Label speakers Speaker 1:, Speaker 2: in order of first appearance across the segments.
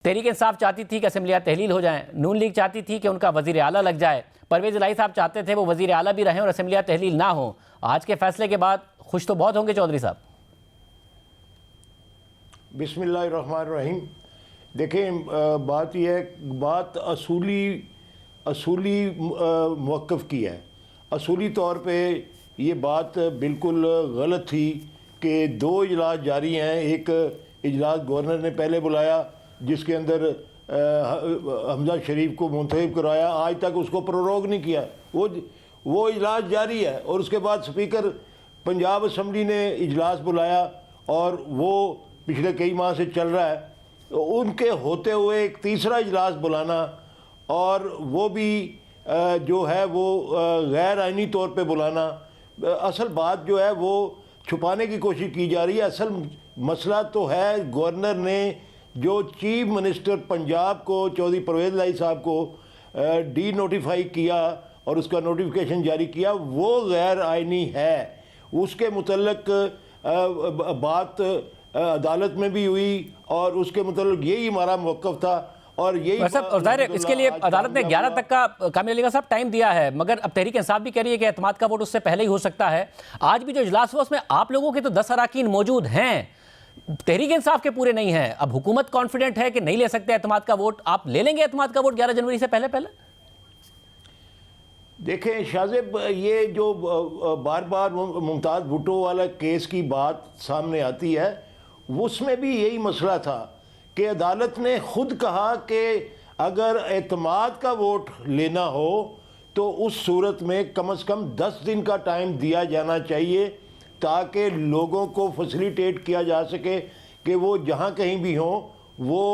Speaker 1: तहरीक इंसाफ चाहती थी कि असेंबलियाँ तहलील हो जाएं, नून लीग चाहती थी कि उनका वज़ीर आला लग जाए, परवेज़ इलाही साहब चाहते थे वो वज़ीर आला भी रहें और असेंबलियाँ तहलील ना हो। आज के फैसले के बाद खुश तो बहुत होंगे चौधरी साहब।
Speaker 2: बिस्मिल्लाहिर्रहमानिर्रहीम। देखें, बात यह है, बात असूली मौक़िफ़ की है। असूली तौर पे ये बात बिल्कुल गलत थी कि दो इजलास जारी हैं। एक इजलास गवर्नर ने पहले बुलाया जिसके अंदर हमजा शरीफ को मुंतखब कराया, आज तक उसको प्रोरोग नहीं किया। वो इजलास जारी है और उसके बाद स्पीकर पंजाब असम्बली ने इजलास बुलाया और वो पिछले कई माह से चल रहा है। उनके होते हुए एक तीसरा इजलास बुलाना और वो भी जो है वो गैर आइनी तौर पे बुलाना, असल बात जो है वो छुपाने की कोशिश की जा रही है। असल मसला तो है गवर्नर ने जो चीफ मिनिस्टर पंजाब को चौधरी परवेज़ इलाही साहब को डी नोटिफाई किया और उसका नोटिफिकेशन जारी किया, वो गैर आइनी है। उसके मुतल्लक बात अदालत में भी हुई और उसके मुतल्लिक यही हमारा मौक़िफ़ था और यही
Speaker 1: और ज़ाहिर है इसके लिए अदालत ने 11 तक का कामिल अली साहब टाइम दिया है, मगर अब तहरीक इंसाफ भी कह रही है कि एतमाद का वोट उससे पहले ही हो सकता है। आज भी जो इजलास हुआ उसमें आप लोगों के तो 10 अराकीन मौजूद हैं, तहरीक इंसाफ के पूरे नहीं हैं। अब हुकूमत कॉन्फिडेंट है कि नहीं ले सकते एतमाद का वोट। आप ले लेंगे एतमाद का वोट 11 जनवरी से पहले पहले?
Speaker 2: देखें शाज़ेब, ये जो बार बार मुमताज़ भुट्टो वाला केस की बात सामने आती है, उसमें भी यही मसला था कि अदालत ने खुद कहा कि अगर एतमाद का वोट लेना हो तो उस सूरत में कम से कम 10 दिन का टाइम दिया जाना चाहिए ताकि लोगों को फैसिलिटेट किया जा सके कि वो जहाँ कहीं भी हों वो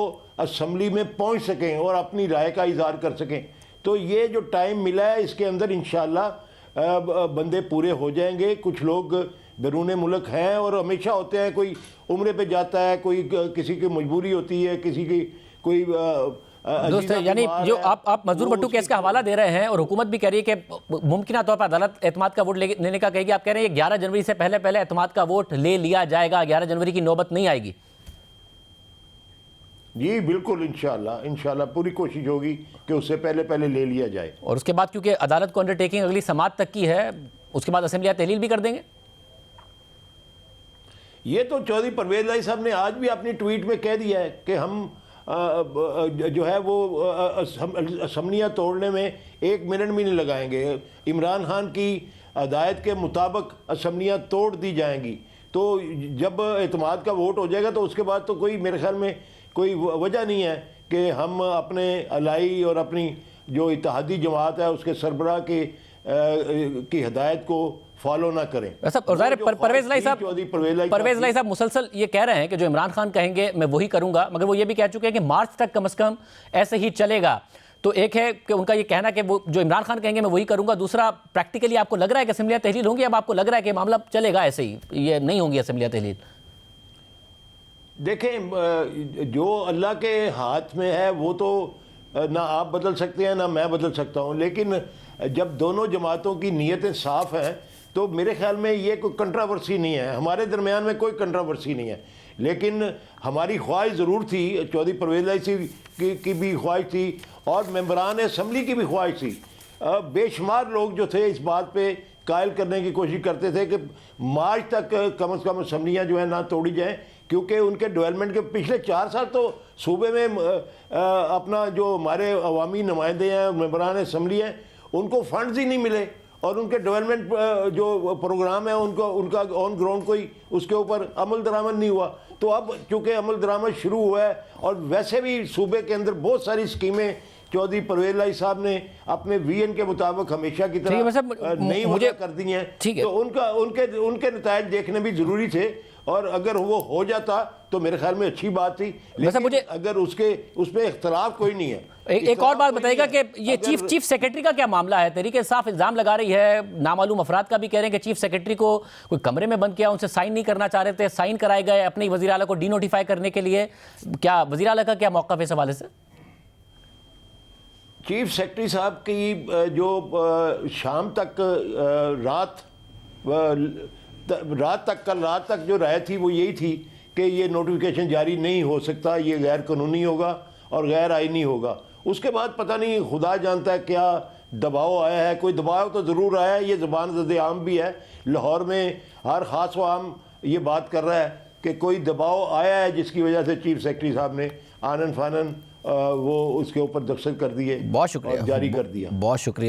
Speaker 2: असम्बली में पहुँच सकें और अपनी राय का इज़हार कर सकें। तो ये जो टाइम मिला है इसके अंदर इंशाअल्लाह बंदे पूरे हो जाएंगे। कुछ लोग बैरून मुल्क हैं और हमेशा होते हैं, कोई उम्रे पे जाता है, कोई किसी की मजबूरी होती है, किसी की कोई
Speaker 1: दोस्त यानी जो आप मजदूर भट्टू केस का हवाला दे रहे हैं और हुकूमत भी कह रही है कि मुमकिन तौर पर अदालत एतमाद का वोट लेने का कहेगी, आप कह रहे हैं 11 जनवरी से पहले पहले एतमाद का वोट ले लिया जाएगा, 11 जनवरी की नौबत नहीं आएगी?
Speaker 2: जी बिल्कुल, इंशाल्लाह पूरी कोशिश होगी कि उससे पहले पहले ले लिया जाए।
Speaker 1: और उसके बाद क्योंकि अदालत को अंडरटेकिंग अगली समाअत तक की है, उसके बाद असेंबलियाँ तहलील भी कर देंगे।
Speaker 2: ये तो चौधरी परवेज़ इलाही साहब ने आज भी अपनी ट्वीट में कह दिया है कि हम जो है वो असम्बलियाँ तोड़ने में 1 मिनट भी नहीं लगाएंगे। इमरान खान की हदायत के मुताबिक असम्बलियाँ तोड़ दी जाएंगी। तो जब एतमाद का वोट हो जाएगा तो उसके बाद तो कोई मेरे ख्याल में कोई वजह नहीं है कि हम अपने अलाई और अपनी जो इत्तेहादी जमात है उसके सरबराह की हदायत को फॉलो ना करें।
Speaker 1: परवेज़ इलाही साहब मुसलसल ये कह रहे हैं कि जो इमरान खान कहेंगे मैं वही करूंगा, मगर वो ये भी कह चुके हैं कि मार्च तक कम से कम ऐसे ही चलेगा। तो एक है कि उनका ये कहना कि वो जो इमरान खान कहेंगे मैं वही करूंगा, दूसरा प्रैक्टिकली आपको लग रहा है कि असेंबलियाँ तहलील होंगी, अब आपको लग रहा है कि मामला चलेगा ऐसे ही, ये नहीं होंगी असेंबलियाँ तहलील?
Speaker 2: देखें, जो अल्लाह के हाथ में है वो तो ना आप बदल सकते हैं ना मैं बदल सकता हूँ, लेकिन जब दोनों जमातों की नीयतें साफ़ हैं तो मेरे ख्याल में ये कोई कंट्रावर्सी नहीं है। हमारे दरमियान में कोई कंट्रावर्सी नहीं है, लेकिन हमारी ख्वाहिश ज़रूर थी, चौधरी परवेज़ इलाही की भी ख्वाहिश थी और मेंबरान असम्बली की भी ख्वाहिश थी। बेशुमार लोग जो थे इस बात पे कायल करने की कोशिश करते थे कि मार्च तक कम से कम असम्बलियाँ जो है ना तोड़ी जाएँ, क्योंकि उनके डेवलपमेंट के पिछले 4 साल तो सूबे में अपना जो हमारे अवामी नुमाइंदे हैं, मेंबरान असम्बली हैं, उनको फंड्स ही नहीं मिले और उनके डेवलपमेंट जो प्रोग्राम है उनका ऑन ग्राउंड कोई उसके ऊपर अमल दरामद नहीं हुआ। तो अब चूँकि अमल दरामद शुरू हुआ है और वैसे भी सूबे के अंदर बहुत सारी स्कीमें चौधरी परवेज़ इलाही साहब ने अपने वीएन के मुताबिक हमेशा की तरह नई वजह कर दी हैं, तो उनके नतायज देखने भी ज़रूरी थे और अगर वो हो जाता तो मेरे ख्याल में अच्छी बात थी, लेकिन मुझे अगर उसमें इख्तलाफ कोई नहीं है।
Speaker 1: एक और बात बताइएगा कि ये चीफ सेक्रेटरी का क्या मामला है? तहरीक इंसाफ इल्ज़ाम लगा रही है, नामालूम अफराद का भी कह रहे हैं कि चीफ सेक्रेटरी को कोई कमरे में बंद किया, उनसे साइन नहीं करना चाह रहे थे, साइन कराए गए अपने वज़ीर आला को डीनोटिफाई करने के लिए। क्या वज़ीर आला का क्या मौक़िफ़ है इस हवाले से?
Speaker 2: चीफ सेक्रेटरी साहब की जो शाम तक कल रात तक जो राय थी वो यही थी कि ये नोटिफिकेशन जारी नहीं हो सकता, ये गैर कानूनी होगा और गैर आइनी होगा। उसके बाद पता नहीं, खुदा जानता है क्या दबाव आया है। कोई दबाव तो ज़रूर आया है। ये ज़बान आम भी है, लाहौर में हर ख़ास व आम ये बात कर रहा है कि कोई दबाव आया है जिसकी वजह से चीफ सेक्रेटरी साहब ने आनन फानन वो उसके ऊपर दस्तखत कर दिए,
Speaker 1: बहुत शुक्रिया,
Speaker 2: जारी कर दिया।
Speaker 1: बहुत शुक्रिया।